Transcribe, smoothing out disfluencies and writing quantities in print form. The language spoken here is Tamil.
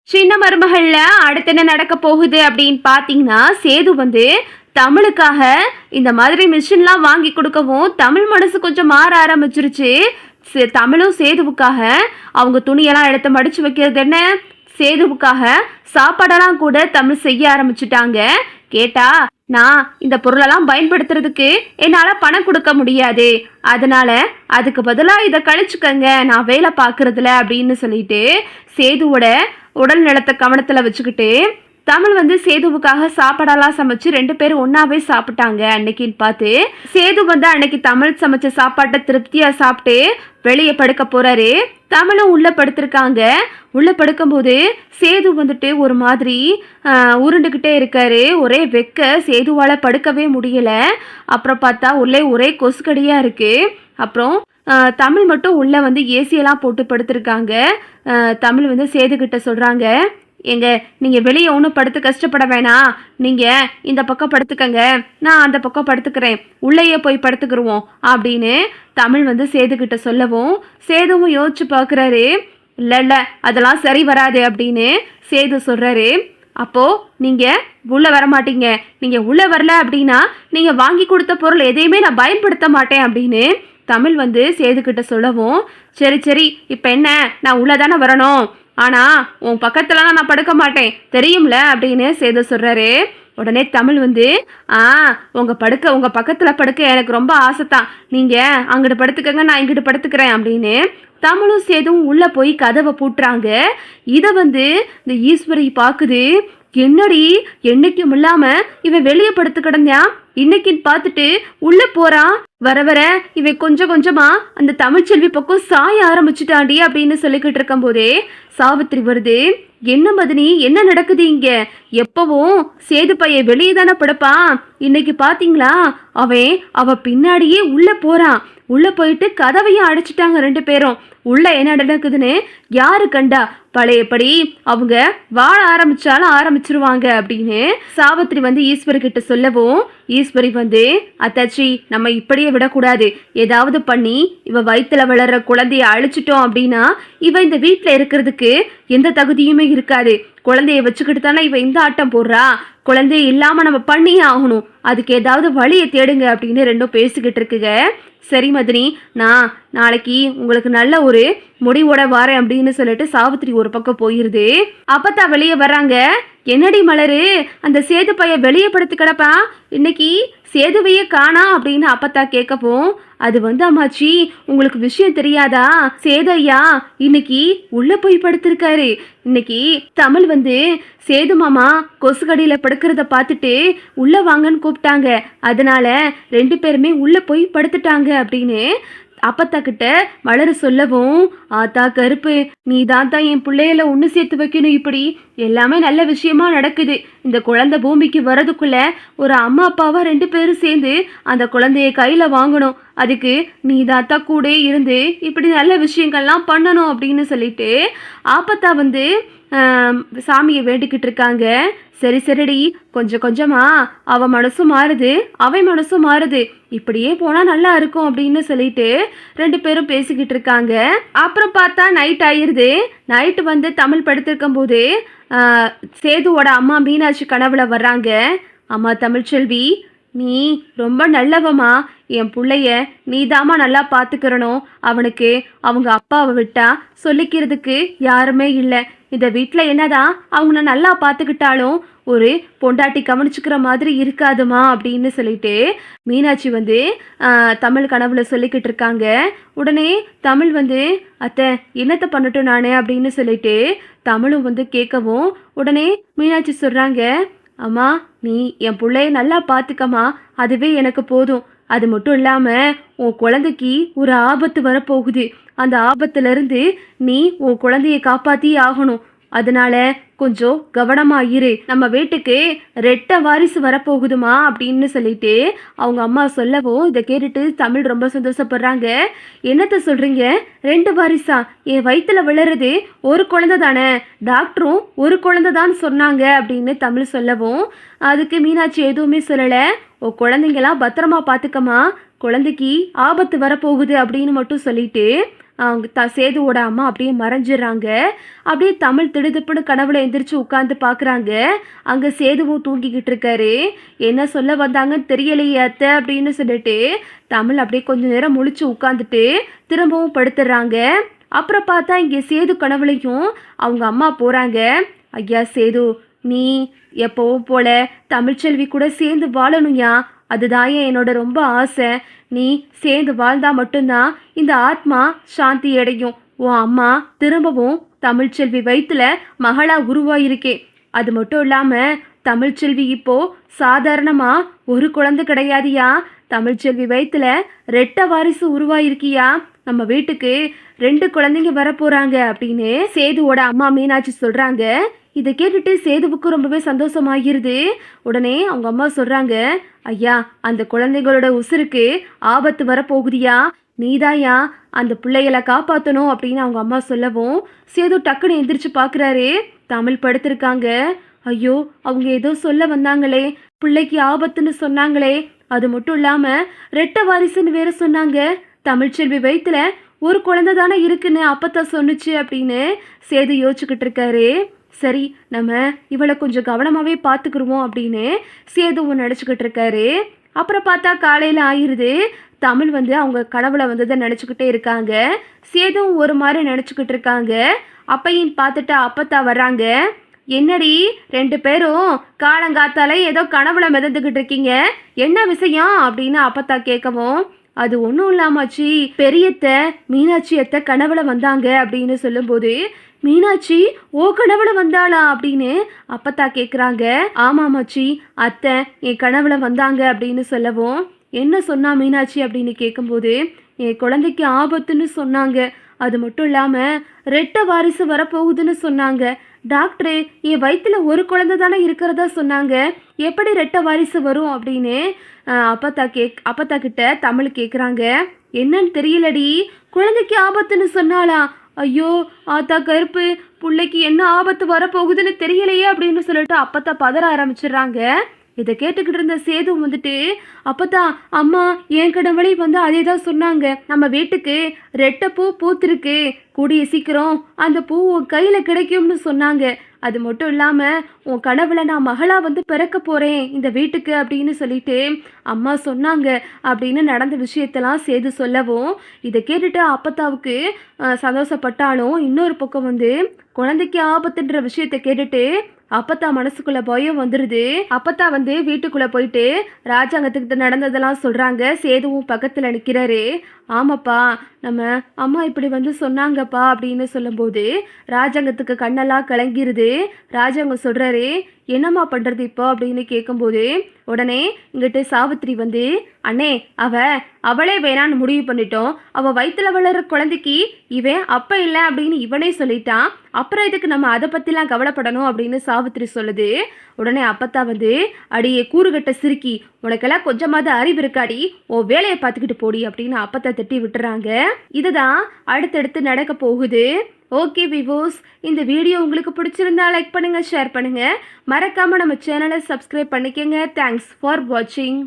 சின்ன மருமகள்ல அடுத்து என்ன நடக்க போகுது அப்படின்னு பார்த்தீங்கன்னா, சேது வந்து தமிழுக்காக இந்த மாதிரி மிஷின்லாம் வாங்கி கொடுக்கவும், தமிழ் மனசு கொஞ்சம் மாற ஆரம்பிச்சிருச்சு. தமிழும் சேதுவுக்காக அவங்க துணியெல்லாம் எடுத்து மடிச்சு வைக்கிறது என்ன, சேதுவுக்காக சாப்பாடெல்லாம் கூட தமிழ் செய்ய ஆரம்பிச்சுட்டாங்க. கேட்டா, நான் இந்த பொருளெல்லாம் பயன்படுத்துறதுக்கு என்னால பணம் கொடுக்க முடியாது, அதனால அதுக்கு பதிலாக இதை கழிச்சுக்கங்க நான் வேலை பார்க்கறதுல அப்படின்னு சொல்லிட்டு சேதுவோட உடல் நலத்தை கவனத்தில் வச்சுக்கிட்டு தமிழ் வந்து சேதுவுக்காக சாப்பாடெல்லாம் சமைச்சு 2 பேரும் ஒன்னாவே சாப்பிட்டாங்க. அன்னைக்குன்னு பார்த்து சேது வந்து அன்னைக்கு தமிழ் சமைச்ச சாப்பாட்டை திருப்தியா சாப்பிட்டு வெளியே படுக்க போறாரு. தமிழும் உள்ள படுத்திருக்காங்க. உள்ள படுக்கும்போது சேது வந்துட்டு ஒரு மாதிரி உருண்டுகிட்டே இருக்காரு. ஒரே வெக்க, சேதுவால படுக்கவே முடியல. அப்புறம் பார்த்தா ஒரே கொசுக்கடியா இருக்கு. அப்புறம் தமிழ் மட்டும் உள்ள வந்து ஏசியெல்லாம் போட்டு படுத்திருக்காங்க. தமிழ் வந்து சேதுக்கிட்ட சொல்றாங்க, எங்க நீங்கள் வெளியே ஒன்றும் படுத்து கஷ்டப்பட வேணாம், நீங்கள் இந்த பக்கம் படுத்துக்கங்க, நான் அந்த பக்கம் படுத்துக்கிறேன், உள்ளேயே போய் படுத்துக்கிருவோம் அப்படின்னு தமிழ் வந்து சேதுக்கிட்ட சொல்லவும், சேதுவும் யோசிச்சு பார்க்குறாரு. இல்லை அதெல்லாம் சரி வராது அப்படின்னு சேது சொல்கிறாரு. அப்போது நீங்கள் உள்ளே வர மாட்டீங்க, நீங்கள் உள்ளே வரல அப்படின்னா நீங்கள் வாங்கி கொடுத்த பொருள் எதையுமே நான் பயன்படுத்த மாட்டேன் அப்படின்னு தமிழ் வந்து சேதுக்கிட்ட சொல்லவும், சரி இப்போ என்ன, நான் உள்ளே தானே வரணும், ஆனால் உன் பக்கத்துலலாம் நான் படுக்க மாட்டேன் தெரியும்ல அப்படின்னு சேது சொல்கிறாரு. உடனே தமிழ் வந்து உங்கள் பக்கத்தில் படுக்க எனக்கு ரொம்ப ஆசைத்தான், நீங்கள் அங்கிட்டு படுத்துக்கங்க, நான் இங்கிட்டு படுத்துக்கிறேன் அப்படின்னு தமிழும் சேதுவும் உள்ளே போய் கதவை பூட்டுறாங்க. இதை வந்து இந்த ஈஸ்வரி பார்க்குது. என்னடி என்னைக்கும் இல்லாம இவன் வெளியே படுத்து கிடந்தான், இன்னைக்குன்னு பார்த்துட்டு உள்ள போறான், வர வர இவன் கொஞ்சம் கொஞ்சமா அந்த தமிழ்ச்செல்வி பக்கம் சாய ஆரம்பிச்சுட்டாண்டி அப்படின்னு சொல்லிக்கிட்டு இருக்கும் போதே சாவித்திரி வருது. என்ன மதினி, என்ன நடக்குது இங்க? எப்பவும் சேது பையன் வெளியே தானே படுப்பான், இன்னைக்கு பாத்தீங்களா அவ பின்னாடியே உள்ள போறான், உள்ள போயிட்டு கதவையும் அடைச்சிட்டாங்க 2 பேரும். உள்ள என்ன நடக்குதுன்னு யாரு கண்டா, பழையபடி அவங்க வாழ ஆரம்பிச்சிருவாங்க அப்படின்னு சாவித்திரி வந்து ஈஸ்வரி கிட்ட சொல்லவும், ஈஸ்வரி வந்து அத்தாச்சி நம்ம இப்படியே விடக்கூடாது, ஏதாவது பண்ணி இவ வயிற்றுல வளர்ற குழந்தைய அழிச்சிட்டோம் அப்படின்னா இவ இந்த வீட்டில் இருக்கிறதுக்கு எந்த தகுதியுமே இருக்காது, குழந்தைய வச்சுக்கிட்டு தானே இவ இந்த ஆட்டம் போடுறா, குழந்தைய இல்லாம நம்ம பண்ணியே ஆகணும், அதுக்கு ஏதாவது வழியை தேடுங்க அப்படின்னு 2 பேசிக்கிட்டு இருக்குங்க. சரி மதினி, நான் நாளைக்கு உங்களுக்கு நல்ல ஒரு முடிவோட வரேன் அப்படின்னு சொல்லிட்டு சாவித்திரி ஒரு பக்கம் போயிருது. அப்பத்தான் வெளியே வர்றாங்க. என்னடி மலரு, அந்த சேது பையன் வெளியே படுத்து கிடப்பான், இன்னைக்கு சேதுவையே காணா அப்படின்னு அப்பத்தா கேட்கவும், அது வந்து அம்மாச்சி உங்களுக்கு விஷயம் தெரியாதா, சேதையா இன்னைக்கு உள்ள போய் படுத்திருக்காரு. இன்னைக்கு தமிழ் வந்து சேது மாமா கொசுக்கடியில படுக்கிறத பார்த்துட்டு உள்ள வாங்கன்னு கூப்பிட்டாங்க, அதனால 2 பேருமே உள்ள போய் படுத்துட்டாங்க அப்படின்னு அப்பத்தா கிட்ட மலர் சொல்லவும், ஆத்தா கருப்பு, நீ தான் என் பிள்ளையில ஒன்று சேர்த்து வைக்கணும், இப்படி எல்லாமே நல்ல விஷயமா நடக்குது, இந்த குழந்தை பூமிக்கு வர்றதுக்குள்ள ஒரு அம்மா அப்பாவா 2 பேரும் சேர்ந்து அந்த குழந்தைய கையில வாங்கணும், அதுக்கு நீ தாத்தா கூட இருந்து இப்படி நல்ல விஷயங்கள்லாம் பண்ணணும் அப்படின்னு சொல்லிட்டு ஆப்பத்தா வந்து சாமியை வேண்டிக்கிட்டு இருக்காங்க. சரிடி, கொஞ்சம் கொஞ்சமா அவ மனசும் மாறுது, அவன் மனசும் மாறுது, இப்படியே போனா நல்லா இருக்கும் அப்படின்னு சொல்லிட்டு 2 பேரும் பேசிக்கிட்டு இருக்காங்க. அப்புறம் பார்த்தா நைட் ஆயிருது. நைட்டு வந்து தமிழ் படுத்திருக்கும் போது சேதுவோட அம்மா மீனாட்சி கனவுல வர்றாங்க. அம்மா தமிழ்ச்செல்வி, நீ ரொம்ப நல்லவம்மா, என் பிள்ளைய நீதாம்மா நல்லா பார்த்துக்கிறணும், அவனுக்கு அவங்க அப்பாவை விட்டா சொல்லிக்கிறதுக்கு யாருமே இல்லை, இந்த வீட்டில் என்னதான் அவங்கள நல்லா பார்த்துக்கிட்டாலும் ஒரு பொண்டாட்டி கவனிச்சுக்கிற மாதிரி இருக்காதுமா அப்படின்னு சொல்லிட்டு மீனாட்சி வந்து தமிழ் கனவுல சொல்லிக்கிட்டு இருக்காங்க. உடனே தமிழ் வந்து அத்தை என்னத்தை பண்ணட்டும் நான் அப்படின்னு சொல்லிட்டு தமிழும் வந்து கேட்கவும், உடனே மீனாட்சி சொல்கிறாங்க, அம்மா நீ என் பிள்ளைய நல்லா பார்த்துக்கம்மா, அதுவே எனக்கு போதும், அது மட்டும் இல்லாமல் உன் குழந்தைக்கு ஒரு ஆபத்து வரப்போகுது, அந்த ஆபத்துலேருந்து நீ உன் குழந்தைய காப்பாற்றி ஆகணும், அதனால கொஞ்சம் கவனமா இரு, நம்ம வீட்டுக்கு 2 வாரிசு வரப்போகுதுமா அப்படின்னு சொல்லிட்டு அவங்க அம்மா சொல்லவும், இதை கேட்டுட்டு தமிழ் ரொம்ப சந்தோஷப்படுறாங்க. என்னத்தை சொல்றீங்க, 2 வாரிசா, என் வயிற்றுல விழுறது ஒரு குழந்தை தானே, டாக்டரும் ஒரு குழந்தை தான் சொன்னாங்க அப்படின்னு தமிழ் சொல்லவும், அதுக்கு மீனாட்சி எதுவுமே சொல்லலை, ஓ குழந்தைங்களாம் பத்திரமா பார்த்துக்கமா, குழந்தைக்கு ஆபத்து வரப்போகுது அப்படின்னு மட்டும் சொல்லிட்டு அவங்க சேதுவோட அம்மா அப்படியே மறைஞ்சிடுறாங்க. அப்படியே தமிழ் திடுதிப்புன்னு கனவுல எந்திரிச்சு உட்காந்து பார்க்குறாங்க. அங்கே சேதுவும் தூங்கிக்கிட்டு இருக்காரு. என்ன சொல்ல வந்தாங்கன்னு தெரியலையே அத்தை அப்படின்னு சொல்லிட்டு தமிழ் அப்படியே கொஞ்ச நேரம் முழிச்சு உட்காந்துட்டு திரும்பவும் படுத்துடுறாங்க. அப்புறம் பார்த்தா இங்கே சேது கனவுலையும் அவங்க அம்மா போகிறாங்க. ஐயா சேது, நீ எப்பவும் போல தமிழ்ச்செல்வி கூட சேர்ந்து வாழணும்யா, அதுதான் என்னோட ரொம்ப ஆசை. நீ சேர்ந்து வாழ்ந்தா மட்டும்தான் இந்த ஆத்மா சாந்தி அடையும். உன் அம்மா திரும்பவும் தமிழ்ச்செல்வி வயிற்றுல மகளா உருவாயிருக்கே. அது மட்டும் இல்லாமல் தமிழ்ச்செல்வி இப்போ சாதாரணமா ஒரு குழந்தை கிடையாதியா, தமிழ்ச்செல்வி வயிற்றுல ரெட்டை வாரிசு உருவாயிருக்கியா. நம்ம வீட்டுக்கு 2 குழந்தைங்க வரப்போறாங்க அப்படின்னு சேதுவோட அம்மா மீனாட்சி சொல்றாங்க. இதை கேட்டுட்டு சேதுவுக்கு ரொம்பவே சந்தோஷமாகிருது. உடனே அவங்க அம்மா சொல்றாங்க, ஐயா அந்த குழந்தைகளோட உசுருக்கு ஆபத்து வரப்போகுதியா, நீதாயா அந்த பிள்ளைகளை காப்பாற்றணும் அப்படின்னு அவங்க அம்மா சொல்லவும் சேது டக்குன்னு எந்திரிச்சு பார்க்குறாரு. தமிழ் படுத்திருக்காங்க. ஐயோ அவங்க ஏதோ சொல்ல வந்தாங்களே, பிள்ளைக்கு ஆபத்துன்னு சொன்னாங்களே, அது மட்டும் இல்லாமல் ரெட்டை வாரிசுன்னு வேற சொன்னாங்க. தமிழ்ச்செல்வி வயிற்றுல ஒரு குழந்தை தானே இருக்குன்னு அப்பத்தான் சொன்னுச்சு அப்படின்னு சேது யோசிச்சுக்கிட்டு இருக்காரு. சரி நம்ம இவளை கொஞ்சம் கவனமாகவே பார்த்துக்குருவோம் அப்படின்னு சேதுவும் நினச்சிக்கிட்டு இருக்காரு. அப்புறம் பார்த்தா காலையில் ஆயிடுது. தமிழ் அவங்க கனவுல வந்ததை நினச்சிக்கிட்டே இருக்காங்க. சேதுவும் ஒரு மாதிரி நினச்சிக்கிட்டு இருக்காங்க. அப்பையும் பார்த்துட்டு அப்பத்தா வர்றாங்க. என்னடி 2 பேரும் காலங்காத்தால ஏதோ கனவுல மிதந்துக்கிட்டு இருக்கீங்க, என்ன விஷயம் அப்படின்னு அப்பத்தா கேட்கவும், அது ஒன்றும் இல்லாமாச்சி, பெரியத்த மீனாட்சி அத்தை கனவுல வந்தாங்க அப்படின்னு சொல்லும்போது, மீனாட்சி ஓ கனவுல வந்தாளா அப்படின்னு அப்பத்தா கேட்குறாங்க. ஆமாமாச்சி, அத்தை என் கனவுல வந்தாங்க அப்படின்னு சொல்லவும், என்ன சொன்னா மீனாட்சி அப்படின்னு கேட்கும்போது, என் குழந்தைக்கு ஆபத்துன்னு சொன்னாங்க, அது மட்டும் இல்லாமல் ரெட்டை வாரிசு வரப்போகுதுன்னு சொன்னாங்க. டாக்டரு என் வயிற்றுல ஒரு குழந்தை தானே இருக்கிறதா சொன்னாங்க, எப்படி ரெட்டை வாரிசு வரும் அப்படின்னு அப்பத்தா கிட்ட தமிழ் கேட்குறாங்க. என்னன்னு தெரியலடி, குழந்தைக்கு ஆபத்துன்னு சொன்னாளா, ஐயோ ஆத்தா கருப்பு, பிள்ளைக்கு என்ன ஆபத்து வரப்போகுதுன்னு தெரியலையே அப்படின்னு சொல்லிட்டு அப்பத்தா பதற ஆரம்பிச்சிடுறாங்க. இதை கேட்டுக்கிட்டு இருந்த சேது அப்பத்தா அம்மா என் கடவுளை அதே தான் சொன்னாங்க, நம்ம வீட்டுக்கு ரெட்டை பூ பூத்திருக்கு, கூடிய சீக்கிரம் அந்த பூ உன் கையில் கிடைக்கும்னு சொன்னாங்க. அது மட்டும் இல்லாமல் உன் கனவுல நான் மகளா பிறக்க போகிறேன் இந்த வீட்டுக்கு அப்படின்னு சொல்லிட்டு அம்மா சொன்னாங்க அப்படின்னு நடந்த விஷயத்தெல்லாம் சேது சொல்லவும், இதை கேட்டுட்டு அப்பத்தாவுக்கு சந்தோஷப்பட்டாலும் இன்னொரு பக்கம் குழந்தைக்கு ஆபத்துன்ற விஷயத்தை கேட்டுட்டு அப்பத்தா மனசுக்குள்ள பயம் வந்துடுது. அப்பத்தா வீட்டுக்குள்ள போயிட்டு ராஜாங்கத்துக்கிட்ட நடந்ததெல்லாம் சொல்றாங்க. சேதுவும் பக்கத்துல நிற்கிறாரு. ஆமாப்பா நம்ம அம்மா இப்படி சொன்னாங்கப்பா அப்படின்னு சொல்லும்போது ராஜாங்கத்துக்கு கண்ணெல்லாம் கலங்கிருது. ராஜாங்க சொல்றாரு, என்னம்மா பண்ணுறது இப்போ அப்படின்னு கேட்கும்போது உடனே இங்கிட்டு சாவித்திரி அண்ணே அவளே வேணான்னு முடிவு பண்ணிட்டோம், அவள் வயிற்றுல வளர்கிற குழந்தைக்கு இவன் அப்போ இல்லை அப்படின்னு இவனே சொல்லிட்டான், அப்புறம் இதுக்கு நம்ம அதை பற்றிலாம் கவலைப்படணும் அப்படின்னு சாவித்திரி சொல்லுது. உடனே அப்பத்தா அடியே கூறுகட்ட சிரிக்கி, உனக்கெல்லாம் கொஞ்சமாவது அறிவு இருக்காடி, ஓ வேலையை பார்த்துக்கிட்டு போடி அப்படின்னு அப்பத்தா தட்டி விட்டுறாங்க. இதுதான் அடுத்தடுத்து நடக்க போகுது. ஓகே விவோஸ், இந்த வீடியோ உங்களுக்கு பிடிச்சிருந்தா லைக் பண்ணுங்கள், ஷேர் பண்ணுங்கள், மறக்காமல் நம்ம சேனலை சப்ஸ்கிரைப் பண்ணிக்கோங்க. தேங்க்ஸ் ஃபார் வாட்சிங்.